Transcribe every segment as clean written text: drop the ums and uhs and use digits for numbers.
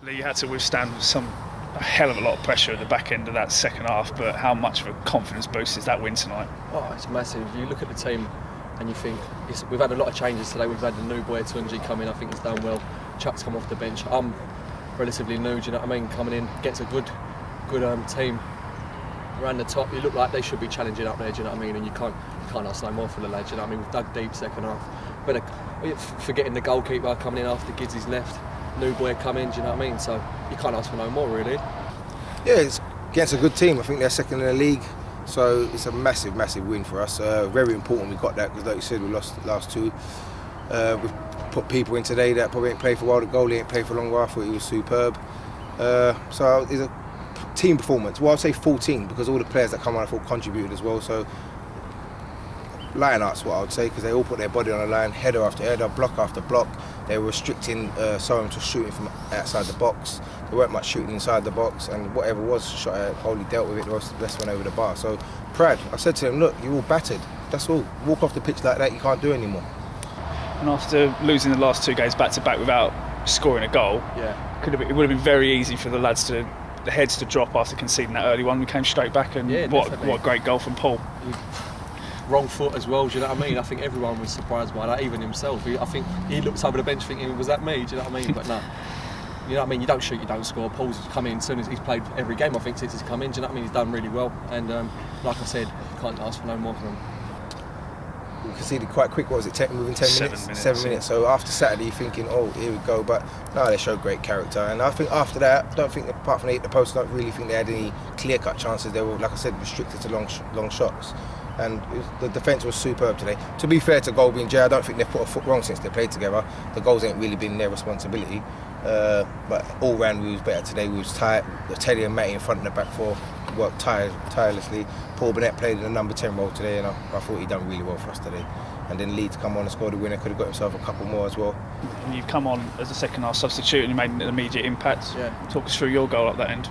Lee, you had to withstand a hell of a lot of pressure at the back end of that second half, but how much of a confidence boost is that win tonight? Oh, it's massive. You look at the team and you think, we've had a lot of changes today. We've had the new boy, Tunji, come in. I think he's done well. Chuck's come off the bench. I'm relatively new, do you know what I mean? Coming in, gets a good team around the top. You look like they should be challenging up there, do you know what I mean? And you can't ask no more for the lads, do you know what I mean? We've dug deep second half. But forgetting the goalkeeper coming in after Gidsy's left, new boy come in, do you know what I mean? So you can't ask for no more, really. Yeah, it's against a good team. I think they're second in the league, so it's a massive, massive win for us. Very important we got that, because like you said, we lost the last two. We've put people in today that probably ain't played for a while. The goalie ain't played for a long while. I thought he was superb. So it's a team performance. Well, I'd say full team, because all the players that come on I thought contributed as well. So line art's what I would say, because they all put their body on the line, header after header, block after block. They were restricting Soham to shooting from outside the box. There weren't much shooting inside the box, and whatever was shot at, Aveley dealt with it. The rest went over the bar. So proud. I said to them, look, you're all battered. That's all. Walk off the pitch like that, you can't do anymore. And after losing the last two games back to back without scoring a goal, it would have been very easy for the lads the heads to drop after conceding that early one. We came straight back, and what a great goal from Paul. Wrong foot as well, do you know what I mean? I think everyone was surprised by that, even himself. I think he looked over the bench thinking, was that me? Do you know what I mean? But no. You know what I mean? You don't shoot, you don't score. Paul's come in as soon as he's played every game, I think, since he's come in. Do you know what I mean? He's done really well. And like I said, you can't ask for no more from him. We conceded quite quick. What was it? Within 10 minutes? 7 minutes. So after Saturday, you're thinking, oh, here we go. But no, they showed great character. And I think after that, I don't think, apart from they hit the post, I don't really think they had any clear-cut chances. They were, like I said, restricted to long shots. And the defence was superb today. To be fair to Golby and Jay, I don't think they've put a foot wrong since they played together. The goals ain't really been their responsibility. But all round we was better today. We was tight. Teddy and Matty in front of the back four worked tirelessly. Paul Burnett played in the number 10 role today, and I thought he done really well for us today. And then Lee to come on and score the winner, could have got himself a couple more as well. And you've come on as a second half substitute and you made an immediate impact. Yeah. Talk us through your goal at that end.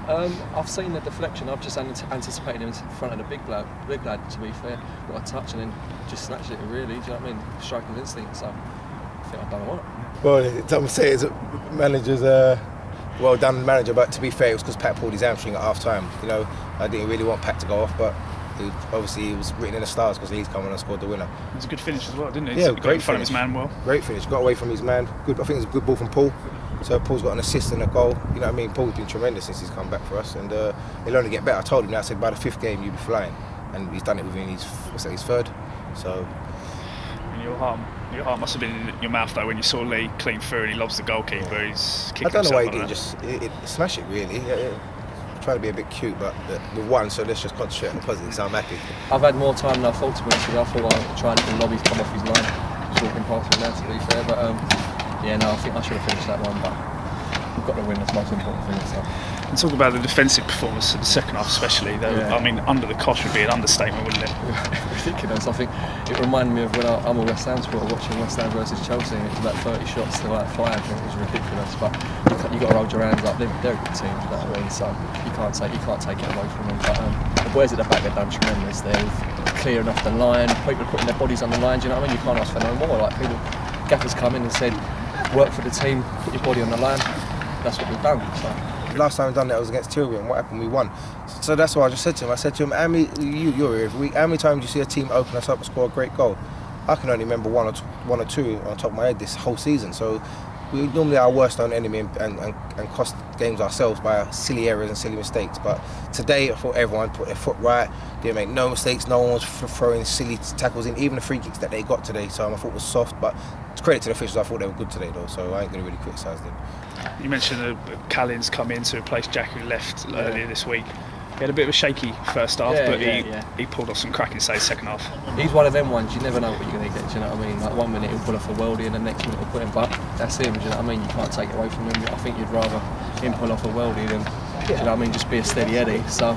I've seen the deflection. I've just anticipated him in front of the big lad, to be fair. What a touch, and then just snatched it, really. Do you know what I mean? Striking instinct. So I think I've done well. Well, some say it's managers. Well done, manager. But to be fair, it was because Pat pulled his hamstring at half time. You know, I didn't really want Pat to go off, but obviously he was written in the stars because he's come on and scored the winner. It was a good finish as well, didn't it? Yeah, he got in front of his man well. Great finish. Got away from his man. Good. I think it was a good ball from Paul. So Paul's got an assist and a goal. You know what I mean? Paul's been tremendous since he's come back for us, and he'll only get better. I told him that. I said by the 5th game you'll be flying, and he's done it within his 3rd. So. Your heart must have been in your mouth though when you saw Lee clean through and he lobs the goalkeeper. Yeah. He's kicking. I don't know why he didn't just smash it really. Trying to be a bit cute, but we won, so let's just concentrate on the positives. So I'm happy. I've had more time than I thought to be honest with you. I thought I'd try and let the lobbies come off his line. Just walking past him now, to be fair. But I think I should have finished that one. But we've got to win. That's the most important thing. So. And talk about the defensive performance in the second half, especially. Though, I mean, under the cosh would be an understatement, wouldn't it? Ridiculous. I think it reminded me of when I'm a West Ham supporter watching West Ham versus Chelsea, and it was about 30 shots to like 5. It was ridiculous. But you got to hold your hands up. They're a good team, you know what I mean? So you can't take it away from them. But the boys at the back have done tremendous. They're clearing off the line. People are putting their bodies on the line. Do you know what I mean? You can't ask for no more. Like gaffers come in and said, work for the team, put your body on the line. That's what we've done. So. Last time we done that was against Tyrion. What happened? We won. So that's what I just said to him. I said to him, how many times do you see a team open us up and score a great goal? I can only remember one or two on top of my head this whole season. So we normally are our worst own enemy and cost games ourselves by silly errors and silly mistakes. But today I thought everyone put their foot right. Didn't make no mistakes. No one was throwing silly tackles in. Even the free kicks that they got today, so I thought was soft. But credit to the officials, I thought they were good today though. So I ain't going to really criticise them. You mentioned that Callin's come in to replace Jack, who left earlier this week. He had a bit of a shaky first half, but he pulled off some cracking saves second half. He's one of them ones, you never know what you're going to get, do you know what I mean? Like 1 minute he'll pull off a worldie and the next minute he'll put him, but that's him, do you know what I mean? You can't take it away from him. I think you'd rather him pull off a worldie than, do you know what I mean, just be a steady Eddie. So,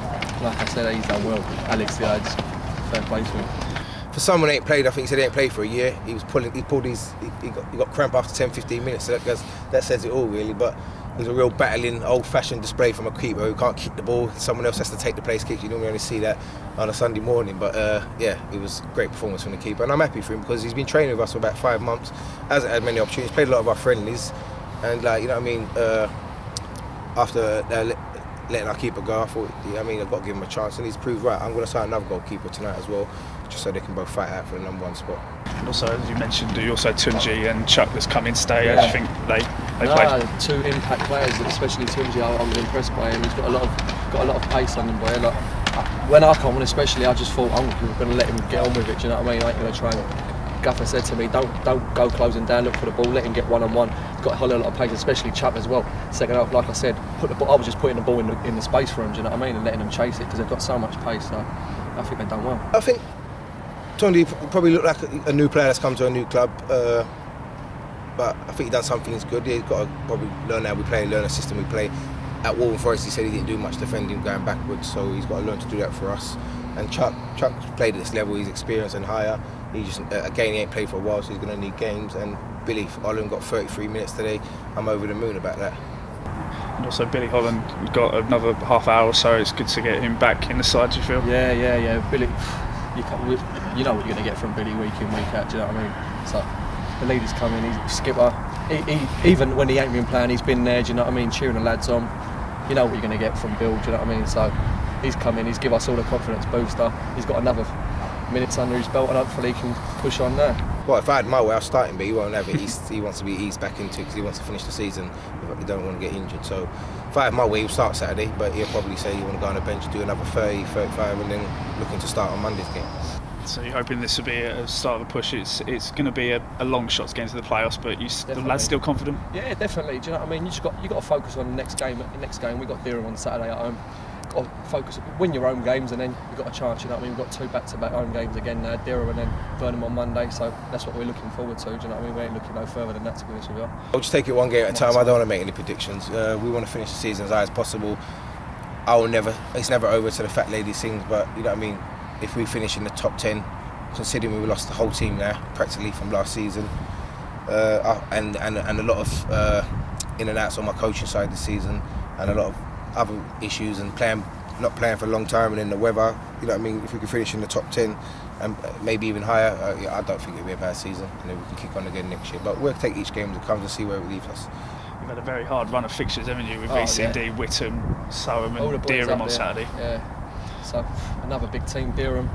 like I said, he's done well. Alex, the odds, fair play to him. For someone that ain't played, I think he said he ain't played for a year. He got cramp after 10-15 minutes, so that says it all really. But it was a real battling, old-fashioned display from a keeper who can't kick the ball. Someone else has to take the place kicks. You normally only see that on a Sunday morning. But it was a great performance from the keeper, and I'm happy for him because he's been training with us for about 5 months. Hasn't had many opportunities. Played a lot of our friendlies, and you know what I mean. after letting our keeper go, I thought, I've got to give him a chance, and he's proved right. I'm going to sign another goalkeeper tonight as well, just so they can both fight out for the number 1 spot. And also, as you mentioned, you also Tunji and Chuck that's come in today. I think they played 2 impact players, especially Tunji. I'm impressed by him. He's got a lot of pace on him, boy. Like, when I come on, especially, I just thought I'm going to let him get on with it. Do you know what I mean? I ain't going to try and. Gaffer said to me, don't go closing down, look for the ball, let him get one-on-one. He's got a whole lot of pace, especially Chuck as well. Second half, like I said, I was just putting the ball in the space for him, do you know what I mean, and letting them chase it, because they've got so much pace, so I think they've done well. I think Tunji probably looked like a new player that's come to a new club, but I think he's done something that's good. He's got to probably learn how we play, learn the system we play. At Waltham Forest, he said he didn't do much defending going backwards, so he's got to learn to do that for us. And Chuck played at this level, he's experienced and higher. He just, again, he ain't played for a while, so he's going to need games. And Billy Holland got 33 minutes today. I'm over the moon about that. And also Billy Holland got another half hour or so. It's good to get him back in the side, do you feel? Yeah. Billy, you know what you're going to get from Billy week in, week out, do you know what I mean? So the leader's coming, he's skipper. He, even when he ain't been playing, he's been there, do you know what I mean, cheering the lads on. You know what you're going to get from Bill, do you know what I mean? So he's come in, he's give us all a confidence booster. He's got another minutes under his belt, and hopefully he can push on there. Well, if I had my way, I'll start him, but he won't have it. He wants to be eased back into it because he wants to finish the season. He don't want to get injured. So if I had my way, he'll start Saturday, but he'll probably say he want to go on the bench, do another 30, 35, and then looking to start on Monday's game. So you're hoping this will be a start of a push. It's going to be a long shot to get into the playoffs, but the lad's still confident? Yeah, definitely. Do you know what I mean? You got to focus on the next game. We got Durham on Saturday at home. Got to focus, win your home games, and then you've got a chance. You know what I mean? We've got 2 back-to-back home games again, Durham and then Burnham on Monday. So that's what we're looking forward to. Do you know what I mean? We ain't looking no further than that, to be honest with you. I'll just take it one game at a time. I don't want to make any predictions. We want to finish the season as high as possible. It's never over to the fat lady sings, but you know what I mean? If we finish in the top 10, considering we lost the whole team now, practically from last season, and a lot of in and outs on my coaching side this season, and a lot of other issues, and not playing for a long time, and in the weather, you know what I mean? If we can finish in the top 10 and maybe even higher, I don't think it'll be a bad season, and then we can kick on again next year. But we'll take each game as it comes and see where it leaves us. You've had a very hard run of fixtures, haven't you, with VCD, Whittam, Soham and Durham on Saturday. Yeah. So another big team, Durham,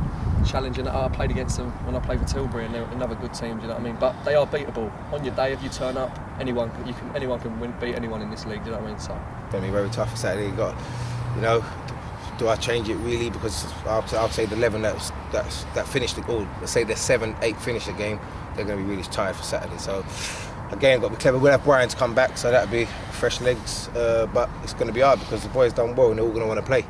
challenging. I played against them when I played for Tilbury, and they're another good team. Do you know what I mean? But they are beatable. On your day, if you turn up, anyone can beat anyone in this league. Do you know what I mean? So It's going to be very tough for Saturday. You got, do I change it really? Because I'll say the 11 that finished the goal. Let's say the 7, 8 finished the game. They're going to be really tired for Saturday. So again, got to be clever. We'll have Brian to come back, so that'll be fresh legs. But it's going to be hard because the boys done well, and they're all going to want to play.